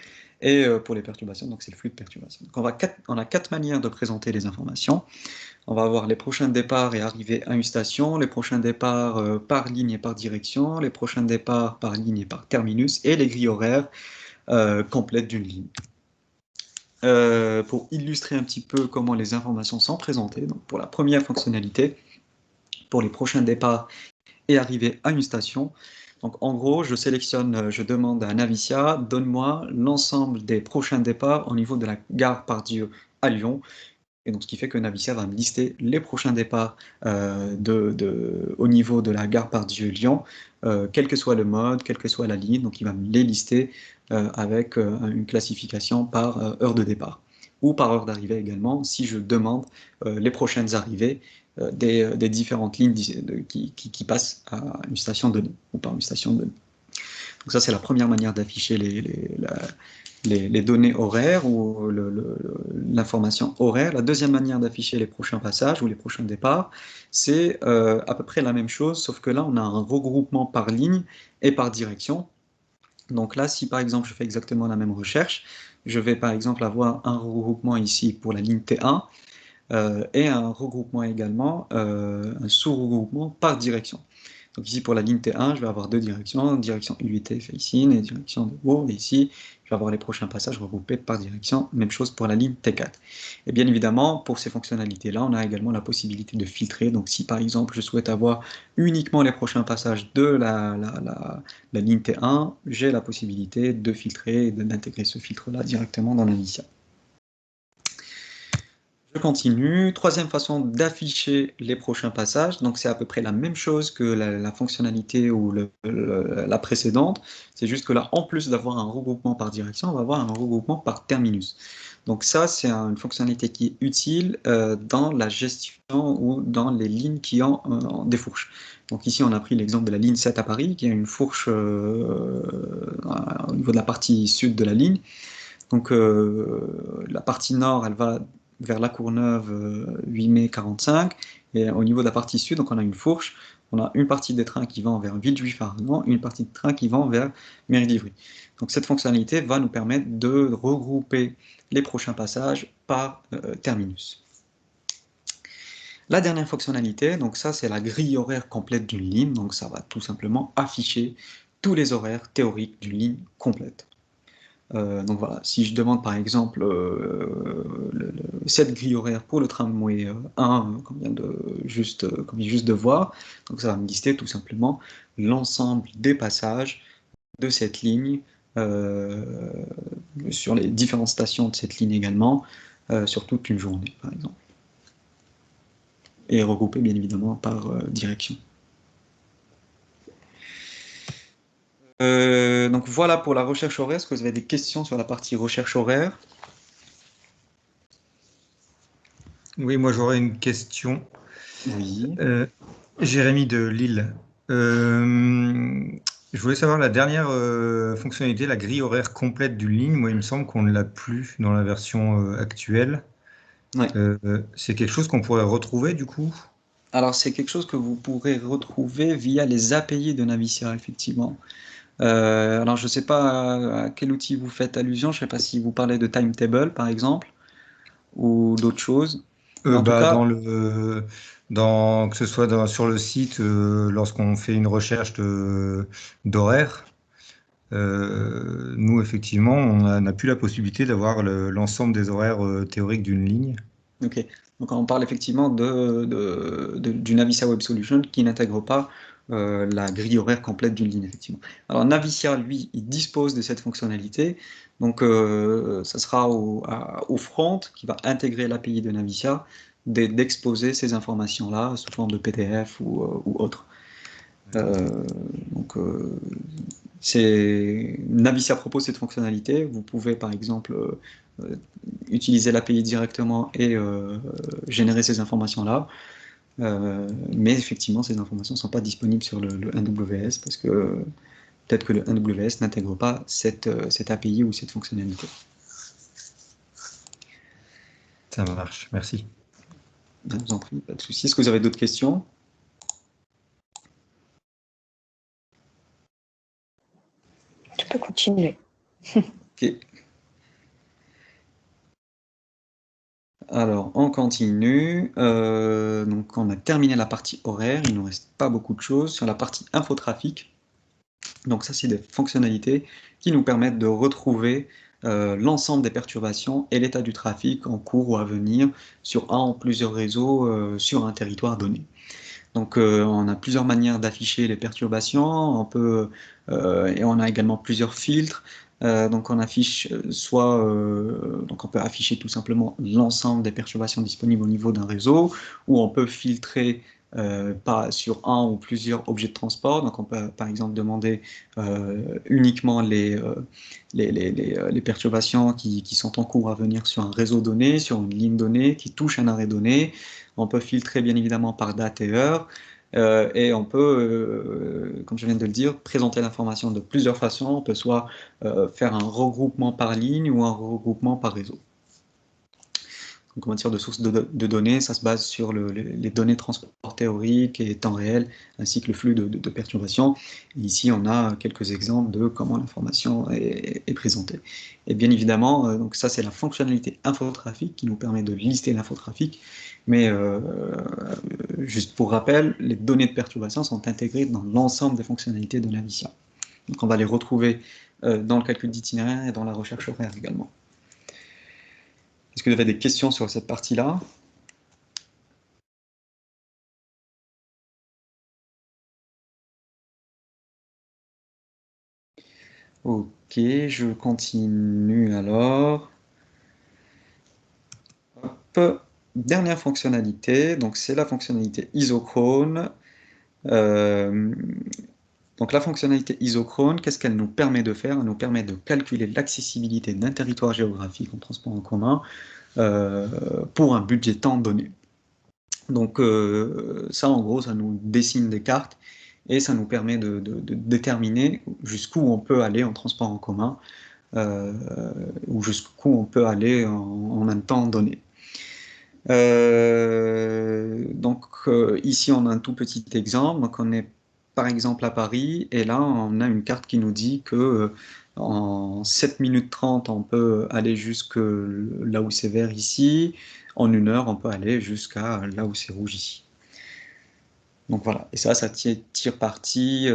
Et pour les perturbations, donc c'est le flux de perturbations. Donc on a 4 manières de présenter les informations. On va avoir les prochains départs et arrivées à une station, les prochains départs par ligne et par direction, les prochains départs par ligne et par terminus, et les grilles horaires complètes d'une ligne. Pour illustrer un petit peu comment les informations sont présentées, donc pour la première fonctionnalité, pour les prochains départs et arrivées à une station, donc en gros, je demande à Navicia, donne-moi l'ensemble des prochains départs au niveau de la gare Pardieu à Lyon. Et donc, ce qui fait que Navicia va me lister les prochains départs au niveau de la gare Pardieu-Lyon, quel que soit le mode, quelle que soit la ligne. Donc, il va me les lister avec une classification par heure de départ ou par heure d'arrivée également, si je demande les prochaines arrivées des différentes lignes qui passent à une station donnée ou par une station donnée. Donc ça, c'est la première manière d'afficher les données horaires ou l'information horaire. La deuxième manière d'afficher les prochains passages ou les prochains départs, c'est à peu près la même chose, sauf que là, on a un regroupement par ligne et par direction. Donc là, si par exemple, je fais exactement la même recherche, je vais par exemple avoir un regroupement ici pour la ligne T1 et un regroupement également, un sous-regroupement par direction. Donc ici, pour la ligne T1, je vais avoir deux directions, direction UIT Facing et direction de Bourg. Et ici, je vais avoir les prochains passages regroupés par direction. Même chose pour la ligne T4. Et bien évidemment, pour ces fonctionnalités-là, on a également la possibilité de filtrer. Donc si par exemple, je souhaite avoir uniquement les prochains passages de la ligne T1, j'ai la possibilité de filtrer et d'intégrer ce filtre-là directement dans l'initial. Je continue. Troisième façon d'afficher les prochains passages. Donc, c'est à peu près la même chose que la fonctionnalité ou la précédente. C'est juste que là, en plus d'avoir un regroupement par direction, on va avoir un regroupement par terminus. Donc ça, c'est une fonctionnalité qui est utile dans la gestion ou dans les lignes qui ont des fourches. Donc ici, on a pris l'exemple de la ligne 7 à Paris, qui a une fourche au niveau de la partie sud de la ligne. Donc la partie nord, elle va vers La Courneuve, 8 mai 45, et au niveau de la partie sud, donc on a une fourche, on a une partie des trains qui vont vers Villejuif-Argan, une partie de trains qui vont vers Mairie-d'Ivry. Donc cette fonctionnalité va nous permettre de regrouper les prochains passages par terminus. La dernière fonctionnalité, donc ça c'est la grille horaire complète d'une ligne, donc ça va tout simplement afficher tous les horaires théoriques d'une ligne complète. Donc voilà, si je demande par exemple cette grille horaire pour le tramway 1, comme vient juste de voir, donc ça va me lister tout simplement l'ensemble des passages de cette ligne sur les différentes stations de cette ligne également, sur toute une journée par exemple. Et regroupé bien évidemment par direction. Donc voilà pour la recherche horaire. Est-ce que vous avez des questions sur la partie recherche horaire? Oui, moi j'aurais une question. Oui. Jérémy de Lille. Je voulais savoir la dernière fonctionnalité, la grille horaire complète d'une ligne. Moi, il me semble qu'on ne l'a plus dans la version actuelle. Ouais. C'est quelque chose qu'on pourrait retrouver du coup? Alors c'est quelque chose que vous pourrez retrouver via les API de Navicia, effectivement. Alors je ne sais pas à quel outil vous faites allusion, je ne sais pas si vous parlez de timetable par exemple, ou d'autres choses. En tout cas, que ce soit sur le site, lorsqu'on fait une recherche d'horaire, nous effectivement, on n'a plus la possibilité d'avoir l'ensemble des horaires théoriques d'une ligne. ok. Donc on parle effectivement du Navicia Web Solution qui n'intègre pas la grille horaire complète d'une ligne, effectivement. Alors Navicia, lui, il dispose de cette fonctionnalité, donc ça sera au front qui va intégrer l'API de Navicia d'exposer ces informations-là sous forme de PDF ou autre. Donc Navicia propose cette fonctionnalité. Vous pouvez par exemple utiliser l'API directement et générer ces informations-là. Mais effectivement, ces informations ne sont pas disponibles sur le AWS parce que peut-être que le AWS n'intègre pas cette API ou cette fonctionnalité. Ça marche, merci. Je vous en prie, pas de souci. Est-ce que vous avez d'autres questions? Tu peux continuer. Ok. Alors, on continue. Donc, on a terminé la partie horaire. Il ne nous reste pas beaucoup de choses. Sur la partie infotrafic, donc ça, c'est des fonctionnalités qui nous permettent de retrouver l'ensemble des perturbations et l'état du trafic en cours ou à venir sur un ou plusieurs réseaux sur un territoire donné. Donc, on a plusieurs manières d'afficher les perturbations. Et on a également plusieurs filtres. Donc, on affiche donc on peut afficher tout simplement l'ensemble des perturbations disponibles au niveau d'un réseau, ou on peut filtrer sur un ou plusieurs objets de transport. Donc, on peut par exemple demander uniquement les perturbations qui sont en cours à venir sur un réseau donné, sur une ligne donnée, qui touche un arrêt donné. On peut filtrer bien évidemment par date et heure. Et on peut, comme je viens de le dire, présenter l'information de plusieurs façons. On peut soit faire un regroupement par ligne ou un regroupement par réseau. Donc en matière de sources de données, ça se base sur les données de transport théorique et temps réel, ainsi que le flux de perturbations. Et ici, on a quelques exemples de comment l'information est présentée. Et bien évidemment, donc ça c'est la fonctionnalité infotrafic qui nous permet de lister l'infotrafic. Mais juste pour rappel, les données de perturbation sont intégrées dans l'ensemble des fonctionnalités de Navicia. Donc on va les retrouver dans le calcul d'itinéraire et dans la recherche horaire également. Est-ce que vous avez des questions sur cette partie-là? Ok, je continue alors. Hop. Dernière fonctionnalité, donc c'est la fonctionnalité isochrone. Donc la fonctionnalité isochrone, qu'est-ce qu'elle nous permet de faire? Elle nous permet de calculer l'accessibilité d'un territoire géographique en transport en commun pour un budget temps donné. Donc ça, en gros, ça nous dessine des cartes et ça nous permet de déterminer jusqu'où on peut aller en transport en commun ou jusqu'où on peut aller en un temps donné. Donc ici, on a un tout petit exemple. Donc on est par exemple à Paris et là, on a une carte qui nous dit que en 7 minutes 30, on peut aller jusque là où c'est vert ici. En 1 heure, on peut aller jusqu'à là où c'est rouge ici. Donc voilà, et ça tire parti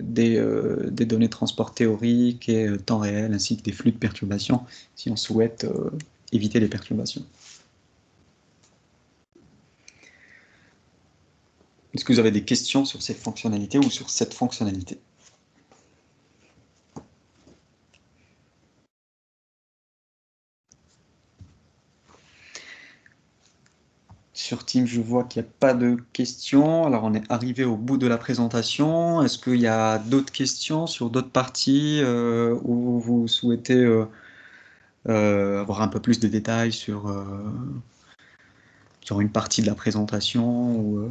des données de transport théorique et temps réel, ainsi que des flux de perturbations, si on souhaite éviter les perturbations. Est-ce que vous avez des questions sur ces fonctionnalités ou sur cette fonctionnalité? Sur Teams, je vois qu'il n'y a pas de questions. Alors, on est arrivé au bout de la présentation. Est-ce qu'il y a d'autres questions sur d'autres parties où vous souhaitez avoir un peu plus de détails sur une partie de la présentation ou,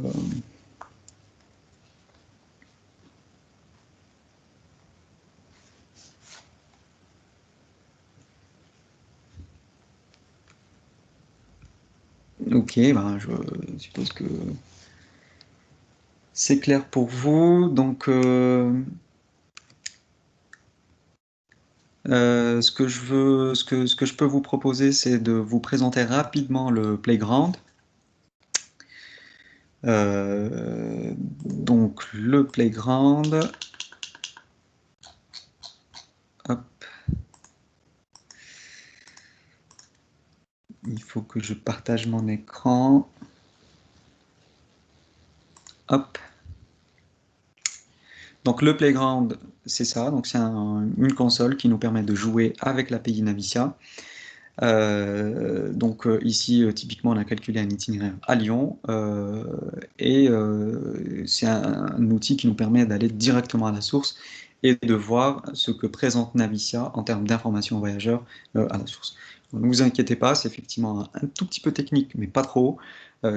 Ok, ben, je suppose que c'est clair pour vous. Donc, ce que je peux vous proposer, c'est de vous présenter rapidement le playground. Donc le playground. Hop. Il faut que je partage mon écran. Hop. Donc le Playground, c'est ça. Donc c'est une console qui nous permet de jouer avec l'API Navicia. Ici, typiquement, on a calculé un itinéraire à Lyon et c'est un outil qui nous permet d'aller directement à la source et de voir ce que présente Navicia en termes d'informations voyageurs à la source. Donc, ne vous inquiétez pas, c'est effectivement un tout petit peu technique, mais pas trop.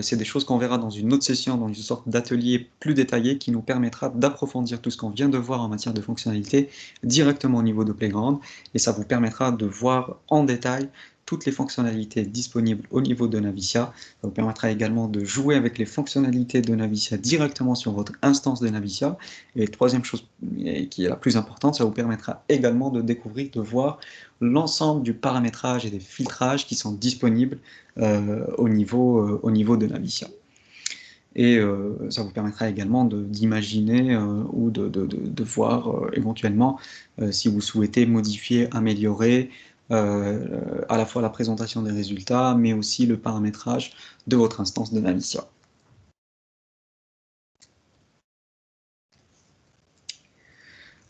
C'est des choses qu'on verra dans une autre session, dans une sorte d'atelier plus détaillé qui nous permettra d'approfondir tout ce qu'on vient de voir en matière de fonctionnalité directement au niveau de Playground et ça vous permettra de voir en détail toutes les fonctionnalités disponibles au niveau de Navicia. Ça vous permettra également de jouer avec les fonctionnalités de Navicia directement sur votre instance de Navicia. Et troisième chose qui est la plus importante, ça vous permettra également de découvrir, de voir l'ensemble du paramétrage et des filtrages qui sont disponibles au niveau de Navicia. Et ça vous permettra également d'imaginer ou de voir éventuellement si vous souhaitez modifier, améliorer à la fois la présentation des résultats, mais aussi le paramétrage de votre instance de Navicia.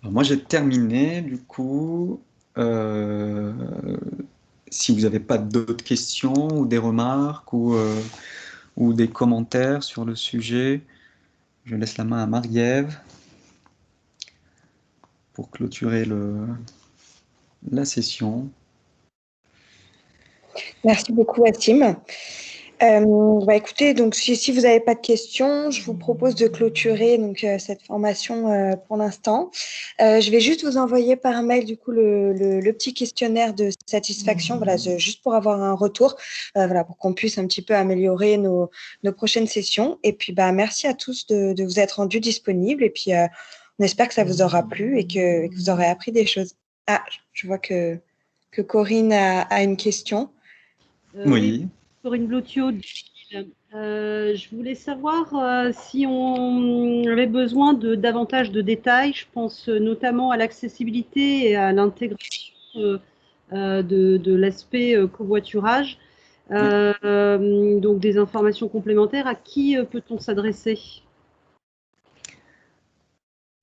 Alors moi j'ai terminé, du coup, si vous n'avez pas d'autres questions ou des remarques ou des commentaires sur le sujet, je laisse la main à Marie-Ève pour clôturer la session. Merci beaucoup, Wassim. Écoutez, donc si vous n'avez pas de questions, je vous propose de clôturer donc cette formation pour l'instant. Je vais juste vous envoyer par mail du coup le petit questionnaire de satisfaction, voilà, juste pour avoir un retour, voilà, pour qu'on puisse un petit peu améliorer nos prochaines sessions. Et puis merci à tous de vous être rendus disponibles. Et puis on espère que ça vous aura plu et que vous aurez appris des choses. Ah, je vois que Corinne a une question. Oui. Corinne Blotio. Je voulais savoir si on avait besoin de davantage de détails. Je pense notamment à l'accessibilité et à l'intégration de l'aspect covoiturage. Donc des informations complémentaires. À qui peut-on s'adresser ?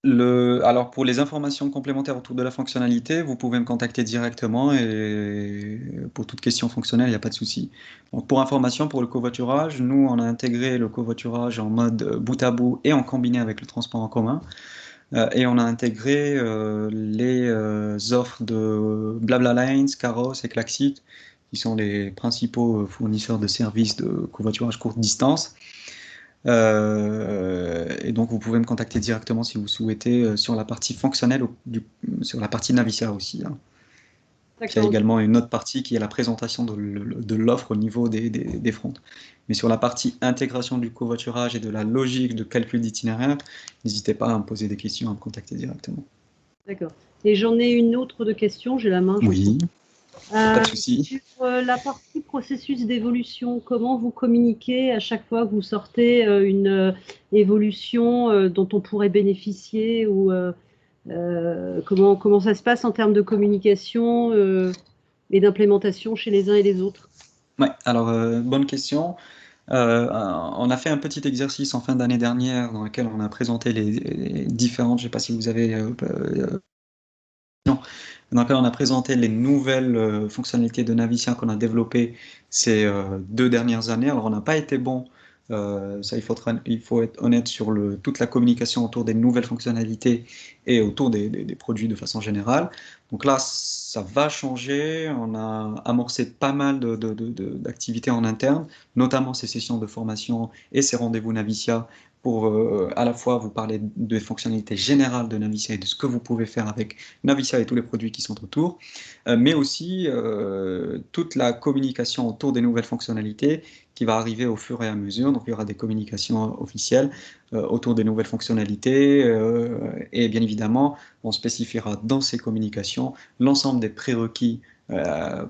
Alors pour les informations complémentaires autour de la fonctionnalité, vous pouvez me contacter directement et pour toute question fonctionnelle, il n'y a pas de souci. Donc pour information, pour le covoiturage, nous on a intégré le covoiturage en mode bout à bout et en combiné avec le transport en commun. Et on a intégré les offres de BlaBlaLines, Caros et Klaxit, qui sont les principaux fournisseurs de services de covoiturage courte distance. Et donc vous pouvez me contacter directement si vous souhaitez sur la partie fonctionnelle, sur la partie Navicia aussi. Hein. Il y a également une autre partie qui est la présentation de l'offre au niveau des fronts. Mais sur la partie intégration du covoiturage et de la logique de calcul d'itinéraire, n'hésitez pas à me poser des questions, à me contacter directement. D'accord. Et j'en ai une autre de question, j'ai la main. Oui, pas de souci. Sur la partie processus d'évolution, comment vous communiquez à chaque fois que vous sortez une évolution dont on pourrait bénéficier ou comment ça se passe en termes de communication et d'implémentation chez les uns et les autres? Ouais, alors bonne question. On a fait un petit exercice en fin d'année dernière dans lequel on a présenté les différentes, je ne sais pas si vous avez dans lequel on a présenté les nouvelles fonctionnalités de Navicia qu'on a développées ces 2 dernières années. Alors on n'a pas été bon, ça il faut être honnête sur toute la communication autour des nouvelles fonctionnalités et autour des produits de façon générale. Donc là, ça va changer. On a amorcé pas mal d'activités en interne, notamment ces sessions de formation et ces rendez-vous Navicia pour à la fois vous parler des fonctionnalités générales de Navicia et de ce que vous pouvez faire avec Navicia et tous les produits qui sont autour, mais aussi toute la communication autour des nouvelles fonctionnalités qui va arriver au fur et à mesure. Donc il y aura des communications officielles autour des nouvelles fonctionnalités et bien évidemment on spécifiera dans ces communications l'ensemble des prérequis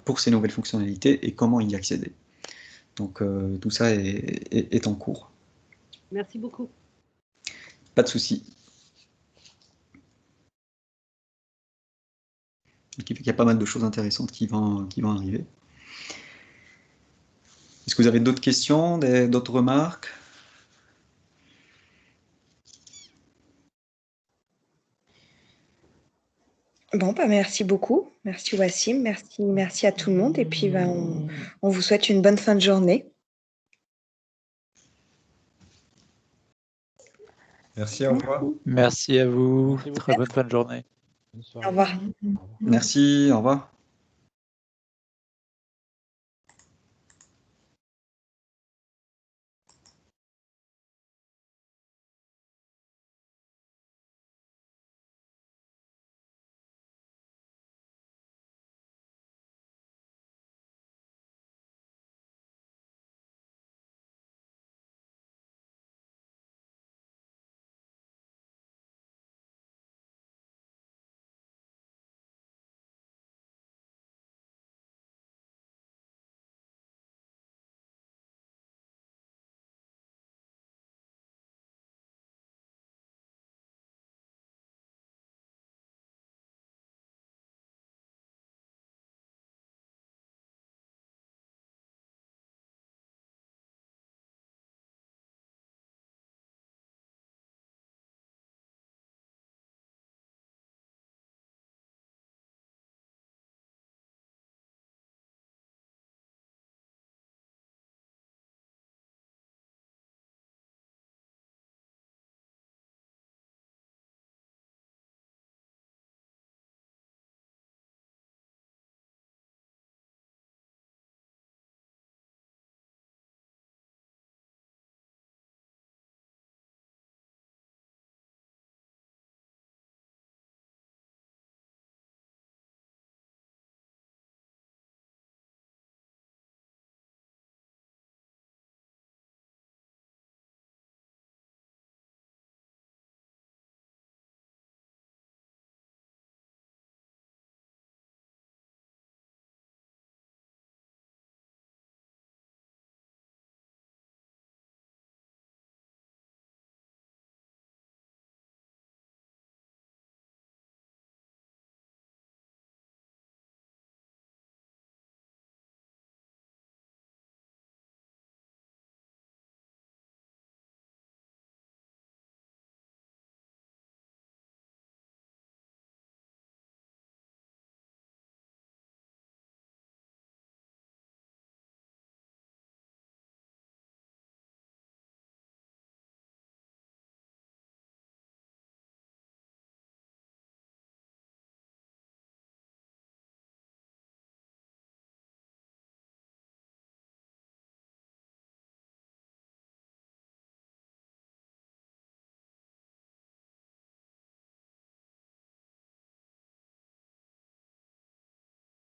pour ces nouvelles fonctionnalités et comment y accéder. Donc tout ça est en cours. Merci beaucoup. Pas de souci. Il y a pas mal de choses intéressantes qui vont arriver. Est-ce que vous avez d'autres questions, d'autres remarques? Bon, bah, merci beaucoup. Merci Wassim, merci à tout le monde. Et puis, bah, on vous souhaite une bonne fin de journée. Merci, au revoir. Merci à vous. Merci beaucoup. Très bonne fin de journée. Bonne soirée. Au revoir. Merci, au revoir.